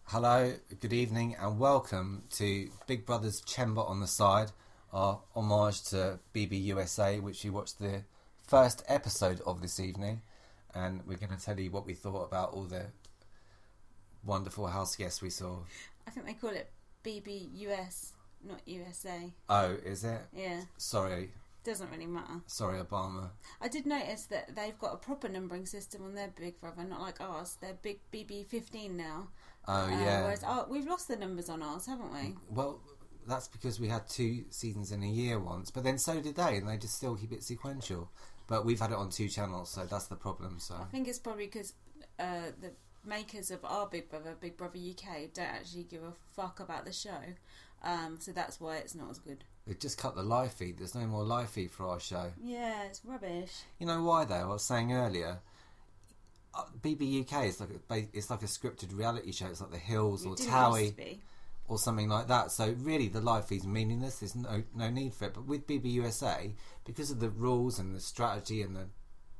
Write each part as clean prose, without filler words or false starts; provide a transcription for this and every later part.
Hello, good evening, and welcome to Big Brother's Chamber on the Side, our homage to BBUSA, which we watched the first episode of this evening, and we're going to tell you what we thought about all the wonderful house guests we saw. I think they call it BBUS, not USA. Oh, is it? Yeah. Sorry. Doesn't really matter. Sorry, Obama. I did notice that they've got a proper numbering system on their Big Brother, not like ours. They're Big BB15 now. Oh, yeah. Whereas we've lost the numbers on ours, haven't we? Well, that's because we had 2 seasons in a year once, but then so did they, and they just still keep it sequential. But we've had it on 2 channels, so that's the problem. So I think it's probably because the makers of our Big Brother, Big Brother UK, don't actually give a fuck about the show. So that's why it's not as good. They just cut the live feed. There's no more live feed for our show. Yeah, it's rubbish. You know why though? I was saying earlier, BBUK is like a scripted reality show. It's like The Hills or Towie or something like that. So really, the live feed's meaningless. There's no need for it. But with BBUSA, because of the rules and the strategy and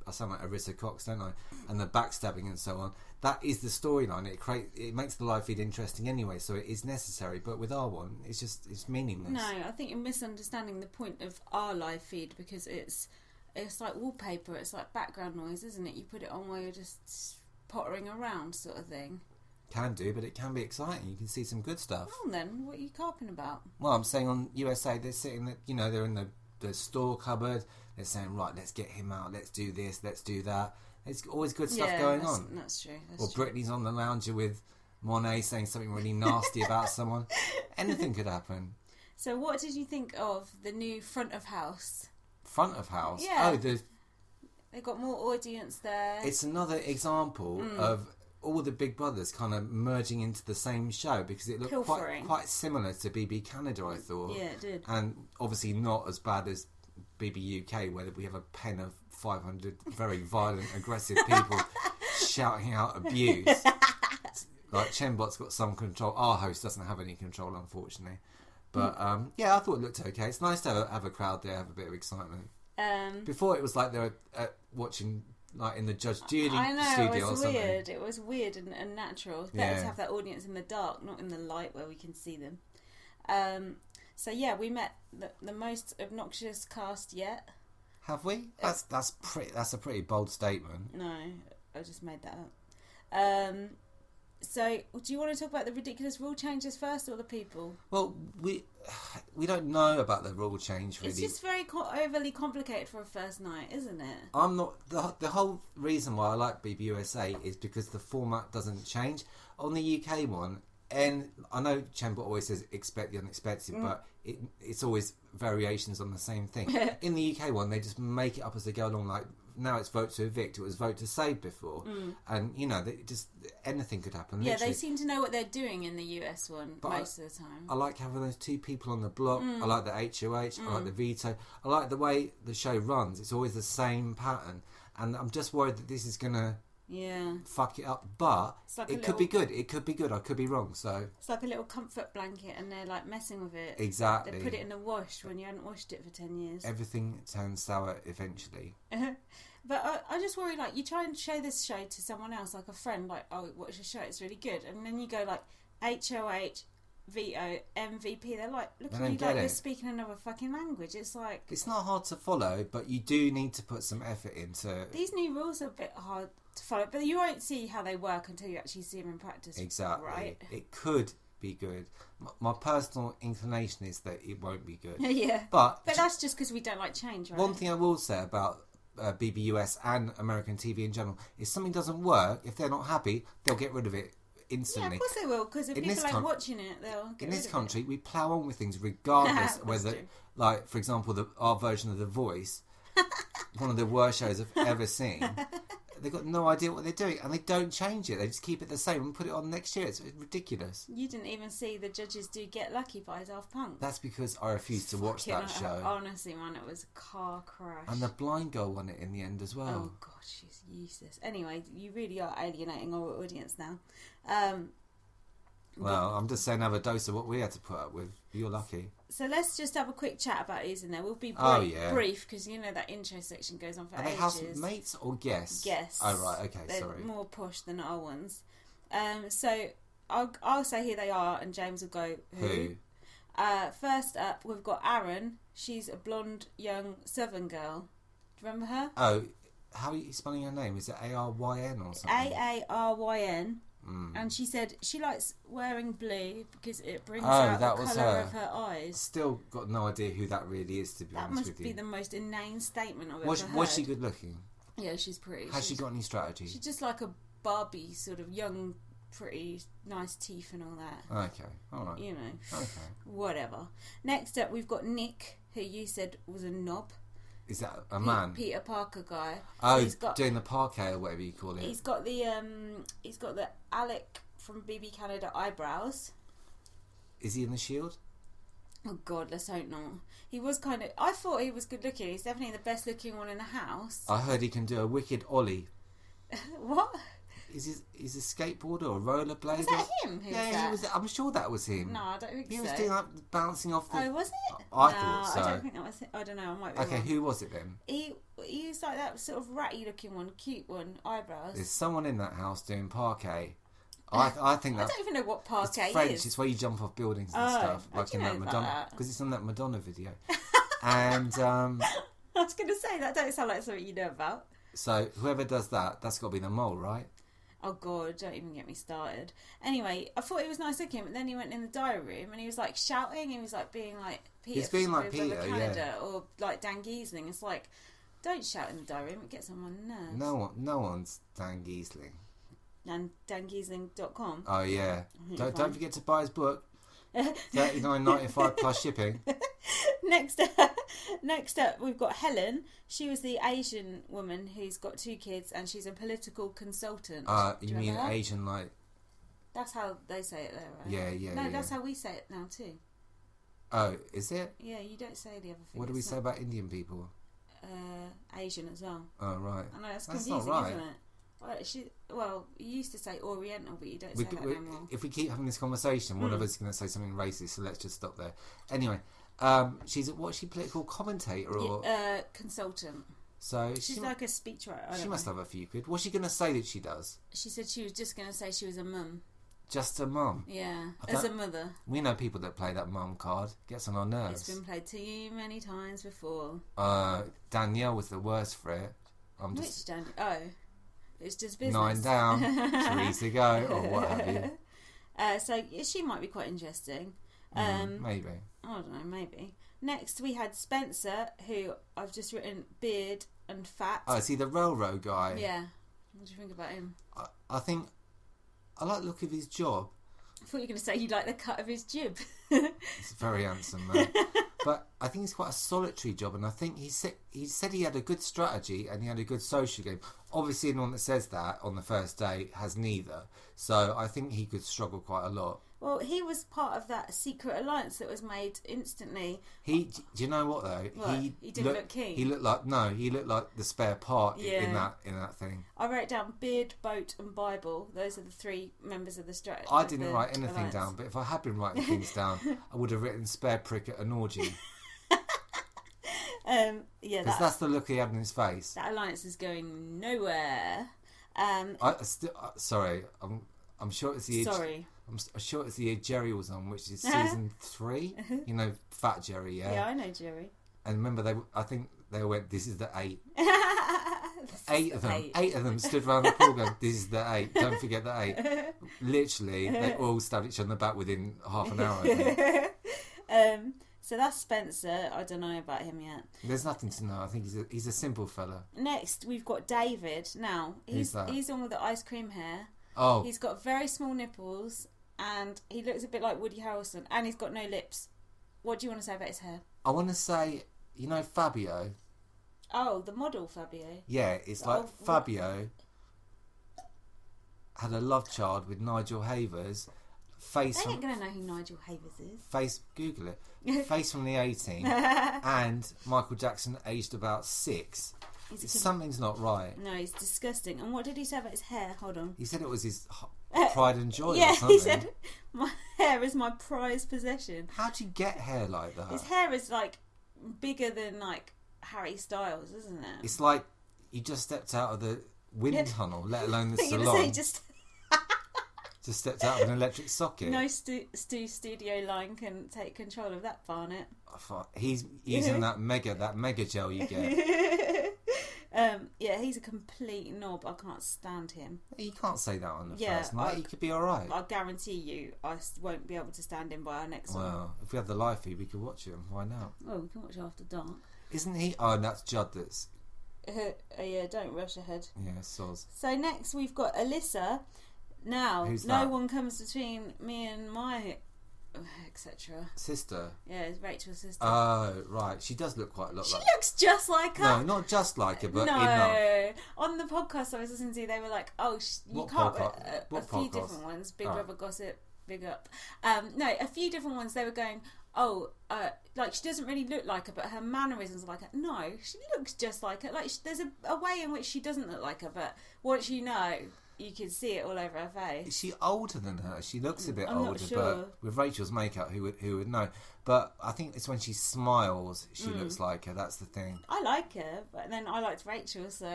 I sound like Arissa Cox, don't I? And the backstabbing and so on. That is the storyline. It makes the live feed interesting anyway, so it is necessary. But with our one, it's meaningless. No, I think you're misunderstanding the point of our live feed because it's like wallpaper. It's like background noise, isn't it? You put it on while you're just pottering around, sort of thing. Can do, but it can be exciting. You can see some good stuff. Well, then, what are you carping about? Well, I'm saying on USA, they're sitting, they're in the store cupboard. They're saying, right, let's get him out. Let's do this. Let's do that. There's always good stuff going on. That's true. Or Britney's on the lounger with Monet saying something really nasty about someone. Anything could happen. So what did you think of the new front of house? Front of house? Yeah. Oh, they got more audience there. It's another example of all the Big Brothers kind of merging into the same show because it looked quite similar to BB Canada, I thought. Yeah, it did. And obviously not as bad as BB UK, where we have a pen of 500 very violent, aggressive people shouting out abuse. Like Chembot's got some control. Our host doesn't have any control, unfortunately. But yeah, I thought it looked okay. It's nice to have a crowd there, have a bit of excitement. Before it was like they were watching like in the Judge Judy studio or something. It was weird and natural. It's better to have that audience in the dark, not in the light where we can see them. So yeah, we met the most obnoxious cast yet. Have we? That's a pretty bold statement. No, I just made that up. So, do you want to talk about the ridiculous rule changes first, or the people? Well, we don't know about the rule change really. It's just very overly complicated for a first night, isn't it? I'm not the whole reason why I like BBUSA is because the format doesn't change on the UK one. And I know Chamber always says expect the unexpected, but it's always variations on the same thing. In the UK one, they just make it up as they go along. Like now, it's vote to evict. It was vote to save before, and anything could happen. Yeah, literally. they seem to know what they're doing in the US one most of the time. I like having those 2 people on the block. I like the HOH. I like the veto. I like the way the show runs. It's always the same pattern, and I'm just worried that this is gonna. Yeah. Fuck it up, but it could be good. It could be good. I could be wrong. So it's like a little comfort blanket, and they're like messing with it. Exactly. They put it in the wash when you hadn't washed it for 10 years. Everything turns sour eventually. But I just worry, like, you try and show this show to someone else, like a friend, like, oh, watch the show, it's really good, and then you go like HOH, VO, MVP. They're like, look at you, like you're speaking another fucking language. It's like it's not hard to follow, but you do need to put some effort into. These new rules are a bit hard to follow, but you won't see how they work until you actually see them in practice. Exactly. Right? It could be good. My personal inclination is that it won't be good. Yeah. But that's just because we don't like change, right? One thing I will say about BBUS and American TV in general is something doesn't work. If they're not happy, they'll get rid of it instantly. Yeah, of course they will, because if people like watching it, they'll get rid of it. In this country, we plough on with things regardless whether, true. like, for example, our version of The Voice, one of the worst shows I've ever seen. They've got no idea what they're doing, and they don't change it. They just keep it the same and put it on next year. It's ridiculous. You didn't even see the Judges Do Get Lucky by Daft Punk. That's because I refused to watch that show. Honestly, man, it was a car crash. And the blind girl won it in the end as well. Oh, God, she's useless. Anyway, you really are alienating our audience now. Well, I'm just saying, have a dose of what we had to put up with. You're lucky. So let's just have a quick chat about who's in there. We'll be brief because you know that intro section goes on for ages. Are they housemates or guests? Guests. Oh, right, okay, They're sorry. more posh than our ones. So I'll say who they are, and James will go who. First up, we've got Aaron. She's a blonde, young Southern girl. Do you remember her? Oh, how are you spelling her name? Is it Aryn or something? Aaryn. And she said she likes wearing blue because it brings out the colour of her eyes. Still got no idea who that really is, to be honest with you. That must be the most inane statement I've ever heard. Was she good looking? Yeah, she's pretty. Has she got any strategy? She's just like a Barbie, sort of young, pretty, nice teeth and all that. Okay, alright. You know. Okay. Whatever. Next up, we've got Nick, who you said was a knob. Is that a man? Peter Parker guy. Oh, he's doing the parquet or whatever you call it. He's got the Alec from BB Canada eyebrows. Is he in the Shield? Oh God, let's hope not. He was kind of. I thought he was good looking. He's definitely the best looking one in the house. I heard he can do a wicked ollie. What? Is he a skateboarder or rollerblader? Was that him? He was. I'm sure that was him. No, I don't think so. He was doing like bouncing off the. Oh, was it? I thought so. I don't think that was it. I don't know. I might be Okay, wrong. who was it then? He was like that sort of ratty looking one, cute one, eyebrows. There's someone in that house doing parquet. I think that's. I don't even know what parquet it's French. is. It's where you jump off buildings and stuff, like in that Madonna, because it's on that Madonna video. And I was going to say that don't sound like something you know about. So whoever does that, that's got to be the mole, right? Oh God, don't even get me started. Anyway, I thought he was nice looking, but then he went in the diary room and he was like shouting. He was like being like Peter. He's being like Peter, Canada, or like Dan Giesling. It's like, don't shout in the diary room; it gets on my nerves. No one's Dan Giesling. And dangiesling.com. Oh yeah, don't forget to buy his book. $39.95 plus shipping. Next up, we've got Helen. She was the Asian woman who's got 2 kids, and she's a political consultant. You mean Asian, like? That's how they say it there, right? Yeah. No, that's how we say it now too. Oh, is it? Yeah, you don't say the other thing. What do we say about Indian people? Asian as well. Oh right. I know that's confusing, not right. Isn't it? Well, you used to say Oriental, but you don't say that anymore. If we keep having this conversation, one of us is going to say something racist, so let's just stop there. Anyway, she's a political commentator or consultant. So she's like a speechwriter. She must have a few good. What's she going to say that she does? She said she was just going to say she was a mum. Just a mum? Yeah, as a mother. We know people that play that mum card. Gets on our nerves. It's been played too many times before. Danielle was the worst for it. Which Danielle? Oh. It's just business. 9 down, 3 to go, or what have you. So she might be quite interesting. Maybe. I don't know, maybe. Next we had Spencer, who I've just written beard and fat. Oh, is he the railroad guy? Yeah. What do you think about him? I think I like the look of his job. I thought you were going to say you like the cut of his jib. He's a very handsome man. But I think it's quite a solitary job, and I think he said he had a good strategy and he had a good social game. Obviously, anyone that says that on the first day has neither. So I think he could struggle quite a lot. Well, he was part of that secret alliance that was made instantly. Do you know what though? What? He didn't look keen. He looked like the spare part in that thing. I wrote down beard, boat, and Bible. Those are the 3 members of the strategy. I didn't write anything down, but if I had been writing things down, I would have written spare prick at an orgy. Because that's the look he had in his face. That alliance is going nowhere. Sorry, I'm sure it's the. Sorry. I'm sure it's the year Jerry was on, which is season 3. You know, Fat Jerry, yeah. Yeah, I know Jerry. And remember, I think they went, "This is the 8." 8 of them. 8 of them stood around the pool going, "This is the 8. Don't forget the 8." Literally, they all stabbed each other in the back within half an hour. I think. So that's Spencer. I don't know about him yet. There's nothing to know. I think he's a simple fella. Next, we've got David. Now he's on with the ice cream hair. Oh, he's got very small nipples, and he looks a bit like Woody Harrelson, and he's got no lips. What do you want to say about his hair? I want to say, you know, Fabio. Oh, the model Fabio. Yeah, it's like Fabio had a love child with Nigel Havers. They ain't going to know who Nigel Havers is. Google it. Face from the 18. And Michael Jackson aged about 6. Something's not right. No, he's disgusting. And what did he say about his hair? Hold on. He said it was his pride and joy yeah, or something. He said, my hair is my prized possession. How do you get hair like that? His hair is like bigger than like Harry Styles, isn't it? It's like you just stepped out of the wind tunnel, let alone the salon. Just stepped out of an electric socket. No Stu studio line can take control of that, Barnett. He's using that mega gel you get. Yeah, he's a complete knob. I can't stand him. You can't say that on the first night. He could be alright. I guarantee you, I won't be able to stand him by our next one. Well, if we had the live feed, we could watch him. Why not? Oh, we can watch After Dark. Isn't he? Oh, that's Judd. That's. Yeah, don't rush ahead. Yeah, soz. So next we've got Alyssa. Now, Who's no that? one comes between me and my etc. Sister. Yeah, it's Rachel's sister. Oh, right. She does look quite a lot she like. She looks just like her. No, not just like her, but no. enough. On the podcast I was listening to, they were like, "Oh, you What can't." What a few podcast? different ones. Big Brother Gossip, big up. No, a few different ones. They were going, "Oh, like she doesn't really look like her, but her mannerisms are like her." No, she looks just like her. Like there's a way in which she doesn't look like her, but once you know, you can see it all over her face. Is she older than her? She looks a bit I'm older, not sure. but with Rachel's makeup, who would know? But I think it's when she smiles, she looks like her. That's the thing. I like her, but then I liked Rachel, so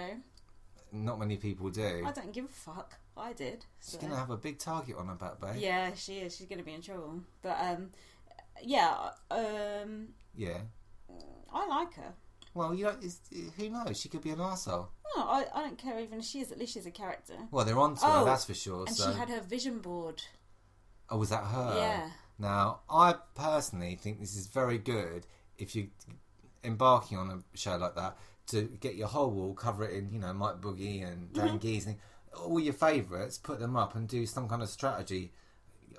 not many people do. I don't give a fuck. I did. So. She's gonna have a big target on her back, babe. Yeah, she is. She's gonna be in trouble. But yeah. Yeah. I like her. Well, who knows? She could be an arsehole. No, I don't care even if she is. At least she's a character. Well, they're on to her, that's for sure. And so. she had her vision board. Oh, was that her? Yeah. Now, I personally think this is very good if you're embarking on a show like that to get your whole wall, cover it in, Mike Boogie and Dan Giesing, all your favourites, put them up and do some kind of strategy.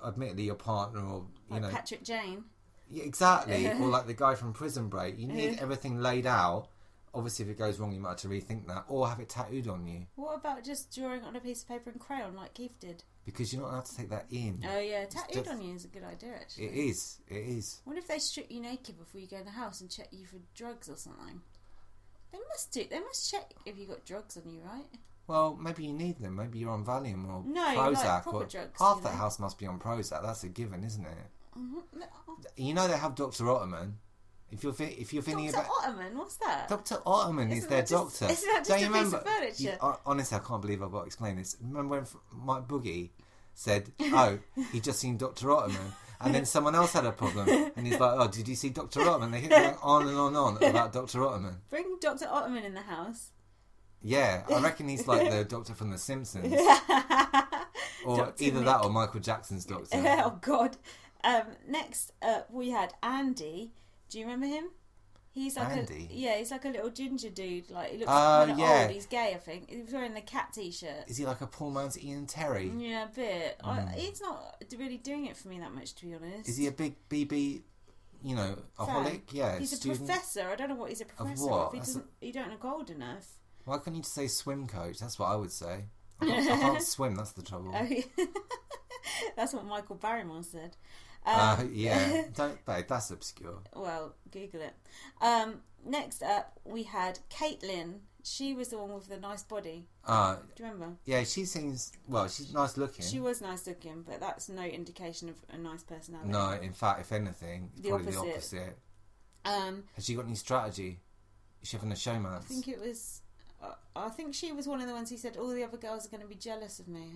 Admittedly, your partner or, like Patrick Jane. Yeah, exactly. Or like the guy from Prison Break. You need everything laid out. Obviously, if it goes wrong, you might have to rethink that. Or have it tattooed on you. What about just drawing on a piece of paper and crayon like Keith did? Because you're not allowed to take that in. Oh, yeah. Tattooed on you is a good idea, actually. It is. What if they strip you naked before you go in the house and check you for drugs or something? They must check if you got drugs on you, right? Well, maybe you need them. Maybe you're on Valium or Prozac. Like proper drugs, half the house must be on Prozac. That's a given, isn't it? Mm-hmm. You know they have Dr. Ottoman. If you're thinking Dr. Ottoman, what's that? Dr. Ottoman is their doctor. Isn't that just a piece of furniture? Honestly, I can't believe I've got to explain this. Remember when Mike Boogie said, "Oh, he just seen Dr. Ottoman," and then someone else had a problem, and he's like, "Oh, did you see Dr. Ottoman?" They keep going on and on about Dr. Ottoman. Bring Dr. Ottoman in the house. Yeah, I reckon he's like the doctor from The Simpsons, or Dr. either Nick. that or Michael Jackson's doctor. Oh God. Next up, we had Andy. Do you remember him? He's like Andy? He's like a little ginger dude. Like he looks kind of old. He's gay, I think. He was wearing the cat t-shirt. Is he like a poor man's Ian Terry? Yeah, a bit. He's not really doing it for me that much, to be honest. Is he a big BB? A holic? Yeah, he's student? A professor. I don't know what he's a professor of. What? If he don't know gold enough. Why couldn't you just say swim coach? That's what I would say. I can't swim. That's the trouble. Oh, yeah. That's what Michael Barrymore said. Yeah, babe, that's obscure. Well, Google it. Next up, we had Caitlin. She was the one with the nice body. Do you remember? Yeah, she seems... Well, she's nice looking. She was nice looking, but that's no indication of a nice personality. No, in fact, if anything, it's probably the opposite. Has she got any strategy? Is she having a showmance? I think it was... I think she was one of the ones who said, all the other girls are going to be jealous of me.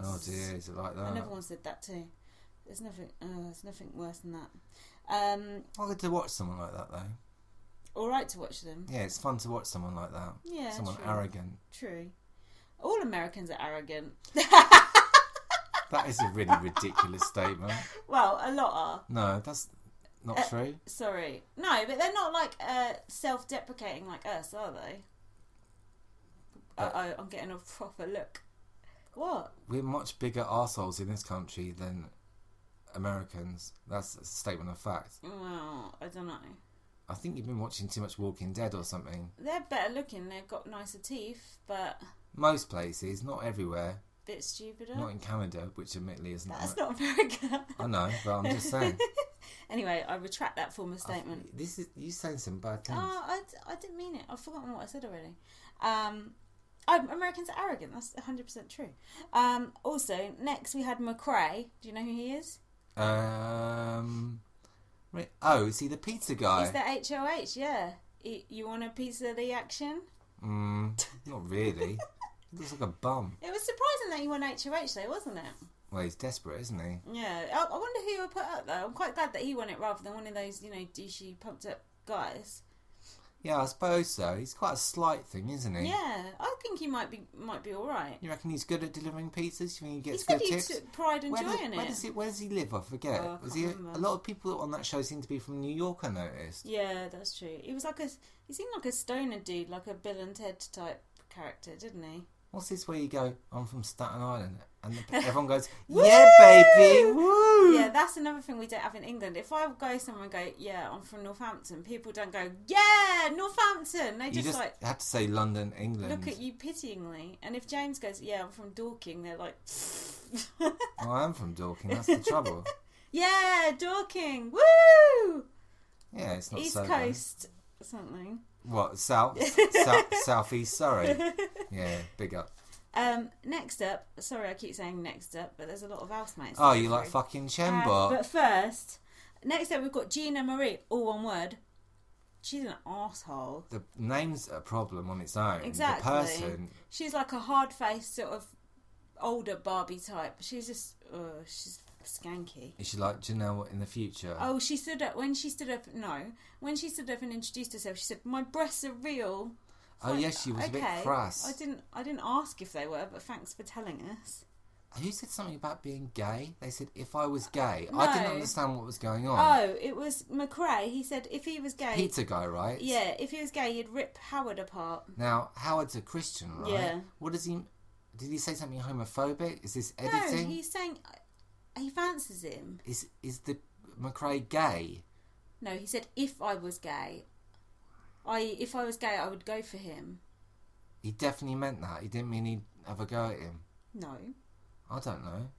Oh dear, is it like that? Another one said that too. There's nothing worse than that. I like to watch someone like that, though. All right to watch them. Yeah, it's fun to watch someone like that. Yeah, someone true. arrogant. True. All Americans are arrogant. That is a really ridiculous statement. Well, a lot are. No, that's not true. Sorry. No, but they're not like self-deprecating like us, are they? I'm getting a proper look. What? We're much bigger arseholes in this country than Americans. That's a statement of fact. Well, I don't know. I think you've been watching too much Walking Dead or something. They're better looking. They've got nicer teeth, but... Most places, not everywhere. Bit stupider. Not in Canada, which admittedly isn't... That's not America. I know, but I'm just saying. Anyway, I retract that former statement. You saying some bad things. Oh, I didn't mean it. I've forgotten what I said already. Americans are arrogant. That's 100% true. Also, next we had McRae. Do you know who he is? Is he the pizza guy? He's the HOH, yeah. You want a piece of the action? Not really. He looks like a bum. It was surprising that he won HOH though, wasn't it? Well, he's desperate, isn't he? Yeah. I wonder who would put up though. I'm quite glad that he won it rather than one of those, douchey, pumped up guys. Yeah, I suppose so. He's quite a slight thing, isn't he? Yeah, I think he might be all right. You reckon he's good at delivering pizzas? You think he gets he good said tips? He took pride and joy in it. Where does he live? I forget. Oh, I can't remember. A lot of people on that show seem to be from New York, I noticed. Yeah, that's true. He seemed like a stoner dude, like a Bill and Ted type character, didn't he? What's this where you go, I'm from Staten Island, and everyone goes, yeah, baby, woo! Yeah, that's another thing we don't have in England. If I go somewhere and go, yeah, I'm from Northampton, people don't go, yeah, Northampton. They just like have to say London, England. Look at you pityingly. And if James goes, yeah, I'm from Dorking, they're like, well, I am from Dorking. That's the trouble. Yeah, Dorking, woo! Yeah, it's not East so Coast or something. What, southeast Surrey? Yeah, big up. Next up, sorry I keep saying next up, but there's a lot of housemates. Oh, you like fucking Chembot. But first, next up we've got Gina Marie, all one word. She's an arsehole. The name's a problem on its own. Exactly. The person... She's like a hard-faced sort of older Barbie type. She's just, she's skanky. Is she like Janelle in the future? Oh, when she stood up and introduced herself, she said, my breasts are real. Oh, like, yes, she was a bit crass. I didn't ask if they were, but thanks for telling us. Who said something about being gay? They said, if I was gay. No. I didn't understand what was going on. Oh, it was McRae. He said if he was gay... Pizza guy, right? Yeah, if he was gay, he'd rip Howard apart. Now, Howard's a Christian, right? Yeah. What does he... Did he say something homophobic? Is this editing? No, he's saying... He fancies him. Is the McRae gay? No, he said if I was gay. If I was gay, I would go for him. He definitely meant that. He didn't mean he'd have a go at him. No. I don't know.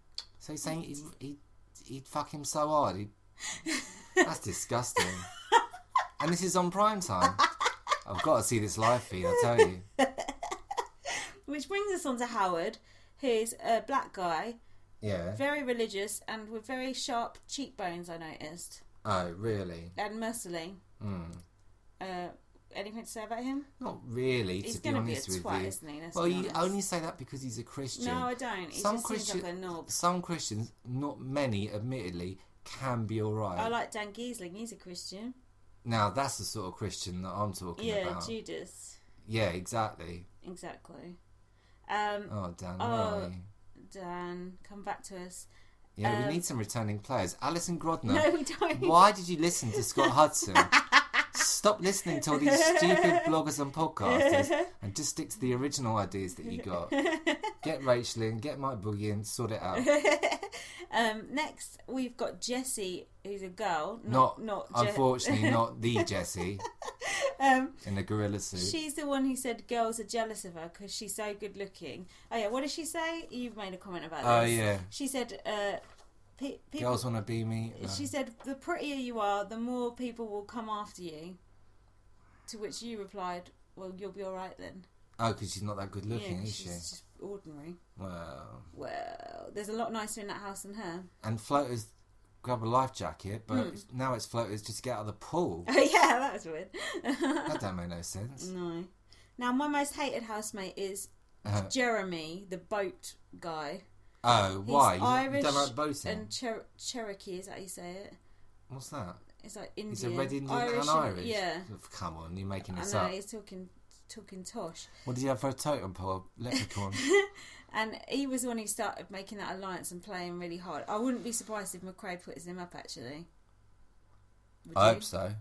So he's saying he'd fuck him so hard. That's disgusting. And this is on prime time. I've got to see this live feed, I tell you. Which brings us on to Howard, who's a black guy. Yeah. Very religious and with very sharp cheekbones, I noticed. Oh, really? And muscly. Anything to say about him? Not really, he's to be honest be a with twat, you. Isn't he? Well, you only say that because he's a Christian. No, I don't. He just seems like a knob. Some Christians, not many, admittedly, can be alright. I like Dan Giesling. He's a Christian. Now, that's the sort of Christian that I'm talking about. Yeah, Judas. Yeah, exactly. Exactly. Oh, Dan, where are you? Dan, come back to us. Yeah, we need some returning players. Alison Grodner. No, we don't. Why did you listen to Scott Hudson? Stop listening to all these stupid bloggers and podcasters and just stick to the original ideas that you got. Get Rachel in, get Mike Boogie in, sort it out. Next, we've got Jessie, who's a girl. Unfortunately, not the Jessie in the gorilla suit. She's the one who said girls are jealous of her because she's so good looking. Oh yeah, what did she say? You've made a comment about this. Oh yeah. She said... girls want to be me. No. She said, the prettier you are, the more people will come after you. To which you replied, well, you'll be alright then. Oh, because she's not that good looking, is she? She's just ordinary. Well, there's a lot nicer in that house than her. And floaters grab a life jacket, but now it's floaters just get out of the pool. Oh yeah, that was weird. That don't make no sense. No. Now, my most hated housemate is Jeremy, the boat guy. Oh, why? Irish you don't like boating? And Cherokee, is that how you say it? What's that? It's like Indian. He's a red Indian Irish and Irish? Yeah. Come on, you're making this up. up. He's talking tosh. What did you have for a totem pole? Leprechaun. And he was the one who started making that alliance and playing really hard. I wouldn't be surprised if McRae puts him up, actually. I hope so.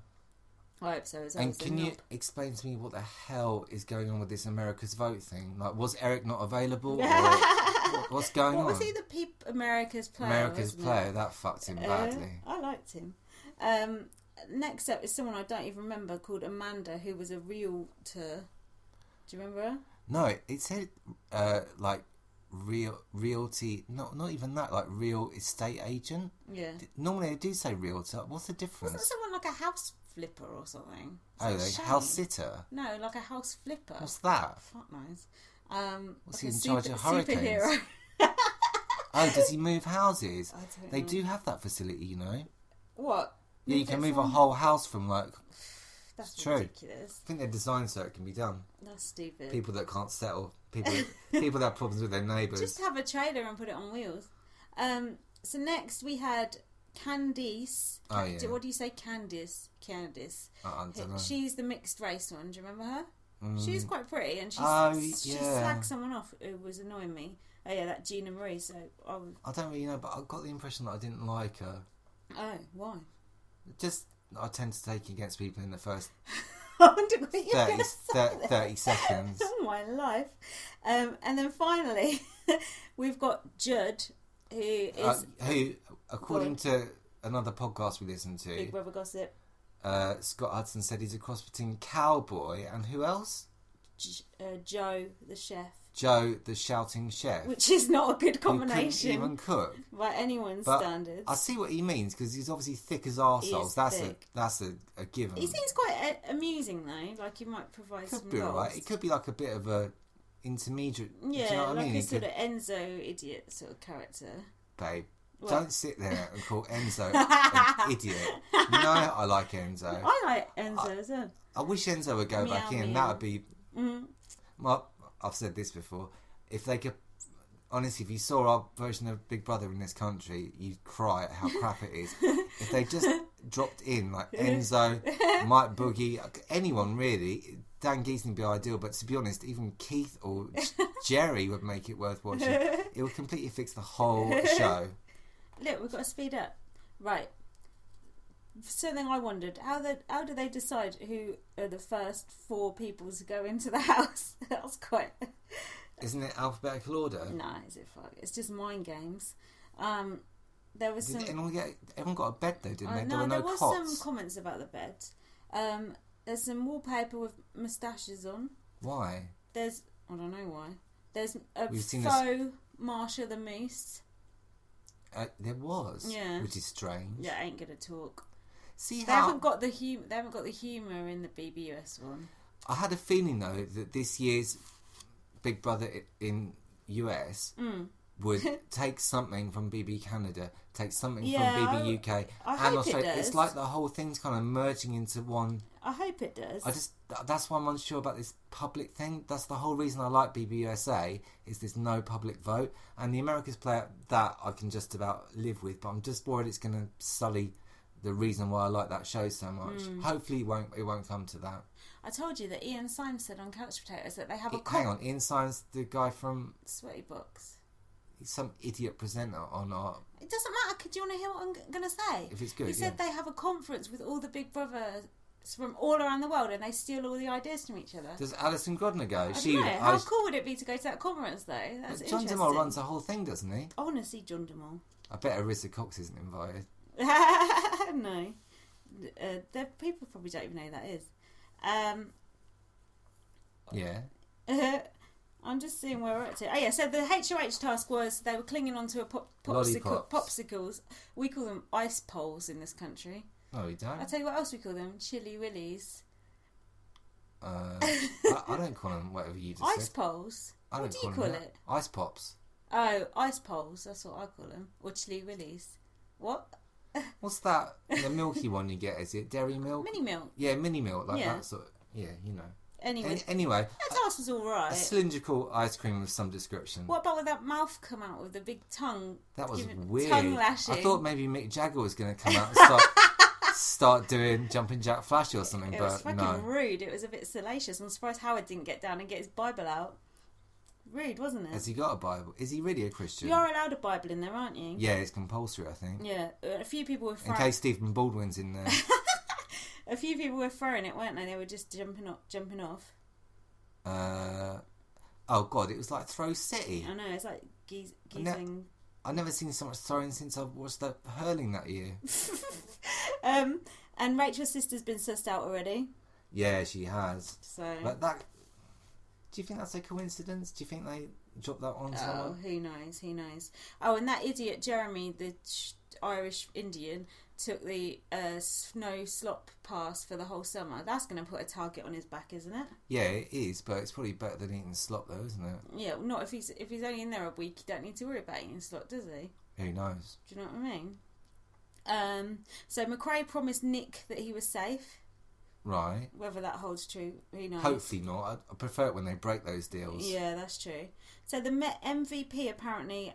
I hope so as well. And can you explain to me what the hell is going on with this America's Vote thing? Like, was Eric not available? Or what's going on? Was he the America's player? America's player, that fucked him badly. I liked him. Next up is someone I don't even remember called Amanda, who was a realtor. Do you remember her? No, it said like realty. Not even that. Like real estate agent. Yeah. Normally they do say realtor. What's the difference? Wasn't someone like a house flipper or something? House sitter. No, like a house flipper. What's that? Fuck knows. What's like he in charge of hurricanes? Superhero. Oh, does he move houses? I don't know. They do have that facility, you know. What? Yeah, you can move a whole house from like. That's true. ridiculous. I think they're designed so it can be done. That's stupid. People that can't settle. People that have problems with their neighbours. Just have a trailer and put it on wheels. So next we had Candice. Oh, yeah. What do you say, Candice? Candice. I don't know. She's the mixed race one. Do you remember her? Mm. She's quite pretty, and she slagged someone off who was annoying me. Oh yeah, that Gina Marie. So I don't really know, but I got the impression that I didn't like her. Oh, why? Just I tend to take against people in the first I wonder what you're gonna say 30 seconds. Oh my life. And then finally, we've got Judd, who according to another podcast we listened to, Big Brother Gossip. Scott Hudson said he's a cross between cowboy and who else? Joe, the chef. Joe, the shouting chef. Which is not a good Who combination. couldn't even cook. By anyone's But standards. I see what he means, because he's obviously thick as arseholes. That's a given. He seems quite amusing though. Like he might provide some Could be goals. alright. It could be like a bit of a intermediate. Yeah, do you know what like I mean? a sort of Enzo idiot sort of character. Babe, What? don't sit there and call Enzo an idiot. You know I like Enzo. I like Enzo as well. I wish Enzo would go Meow, back in. meow. That would be... Mm. Well, I've said this before. If they could... Honestly, if you saw our version of Big Brother in this country, you'd cry at how crap it is. If they just dropped in, like Enzo, Mike Boogie, anyone really, Dan Geeson would be ideal, but to be honest, even Keith or Jerry would make it worth watching. It would completely fix the whole show. Look, we've got to speed up. Right. Something I wondered, how do they decide who are the first 4 people to go into the house? That was quite... Isn't it alphabetical order? No, is it fuck? It's just mind games. There was Did some... everyone got a bed though, didn't they? No, there was cots. some comments about the bed. There's some wallpaper with moustaches on. Why? I don't know why. There's a We've seen faux Marsha the Moose. There was. Yeah. Which is strange. Yeah, ain't gonna talk. See They how... haven't got the humour in the BBUS one. I had a feeling though that this year's Big Brother in US would take something from BB Canada, take something from BB UK, I and hope it Australia. does. It's like the whole thing's kind of merging into one. I hope it does. That's why I'm unsure about this public thing. That's the whole reason I like BBUSA, is there's no public vote, and the Americas player that I can just about live with, but I'm just worried it's going to sully the reason why I like that show so much. Hopefully it won't come to that. I told you that Ian Symes said on Couch Potatoes that they have a Hang on, Ian Symes, the guy from... Sweaty Box. He's some idiot presenter on our... It doesn't matter. Do you want to hear what I'm going to say? If it's good, He said they have a conference with all the Big Brothers from all around the world and they steal all the ideas from each other. Does Alison Grodner go? I don't know. How cool would it be to go to that conference though? That's John interesting. DeMol runs the whole thing, doesn't he? I want to see John DeMol. I bet Arissa Cox isn't invited. No. People probably don't even know who that is. Yeah. I'm just seeing where we're at to. Oh yeah, so the HOH task was they were clinging onto a popsicles. We call them ice poles in this country. No, we don't. I'll tell you what else we call them. Chili willies. I don't call them whatever you just Ice said. poles? What do you them call that. it? Ice pops. Oh, ice poles. That's what I call them. Or chili willies. What? What's that? The milky one you get, is it? Dairy milk? Mini milk. Yeah, mini milk. Like that sort of... Yeah, you know. Anyway. Anyway. That task was alright. A cylindrical ice cream of some description. What about with that mouth come out with the big tongue? That was weird. Tongue lashing. I thought maybe Mick Jagger was going to come out and start doing Jumping Jack Flash or something, it but was fucking rude. It was a bit salacious. I'm surprised Howard didn't get down and get his Bible out. Rude, wasn't it? Has he got a Bible? Is he really a Christian? You are allowed a Bible in there, aren't you? Yeah, it's compulsory, I think. Yeah, a few people were in case Stephen Baldwin's in there. A few people were throwing it, weren't they? They were just jumping off. Oh god, it was like Throw City. I know, it's like geezing. I've never seen so much throwing since I watched the hurling that year. And Rachel's sister's been sussed out already. Yeah, she has. So, but that... Do you think that's a coincidence? Do you think they dropped that on someone? Oh, who knows? Who knows? Oh, and that idiot Jeremy, the Irish Indian, took the snow slop pass for the whole summer. That's going to put a target on his back, isn't it? Yeah, it is, but it's probably better than eating slop, though, isn't it? Yeah, well, not if he's only in there a week. You don't need to worry about eating slop, does he? Who knows? Do you know what I mean? So McRae promised Nick that he was safe. Right. Whether that holds true, who knows? Hopefully not. I prefer it when they break those deals. Yeah, that's true. So the MVP apparently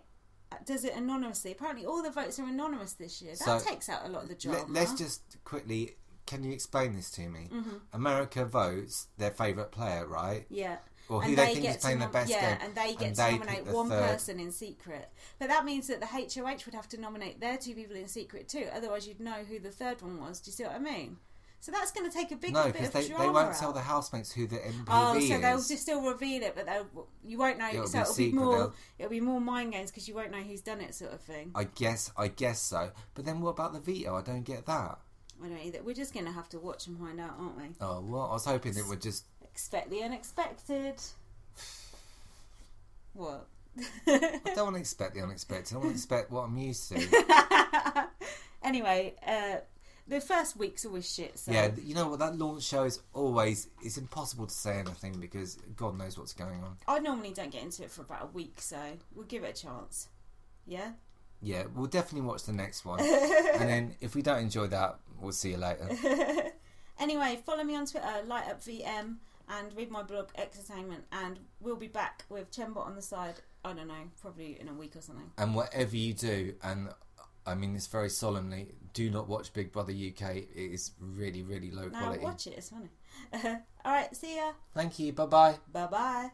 does it anonymously. Apparently all the votes are anonymous this year. That takes out a lot of the drama. Let's just quickly, can you explain this to me? Mm-hmm. America votes their favourite player, right? Yeah. Or who they think is playing the best game. And they get to nominate one person in secret. But that means that the HOH would have to nominate their 2 people in secret too. Otherwise you'd know who the third one was. Do you see what I mean? So that's going to take a bit of drama. No, because they won't tell the housemates who the MVP is. Oh, so they'll just still reveal it, but you won't know. It'll be more mind games because you won't know who's done it, sort of thing. I guess so. But then what about the veto? I don't get that. I don't either. We're just going to have to watch and find out, aren't we? Oh, well, I was hoping it would just... Expect the unexpected. What? I don't want to expect the unexpected. I want to expect what I'm used to. Anyway, the first week's always shit. So. Yeah, you know what? That launch show is always... It's impossible to say anything because God knows what's going on. I normally don't get into it for about a week, so we'll give it a chance. Yeah? Yeah, we'll definitely watch the next one. And then if we don't enjoy that, we'll see you later. Anyway, follow me on Twitter, LightUpVM, and read my blog, Exertainment, and we'll be back with Chembot on the side, I don't know, probably in a week or something. And whatever you do, and I mean this very solemnly, do not watch Big Brother UK. It is really, really low quality. No, watch it, it's funny. Alright, see ya. Thank you, bye-bye. Bye-bye.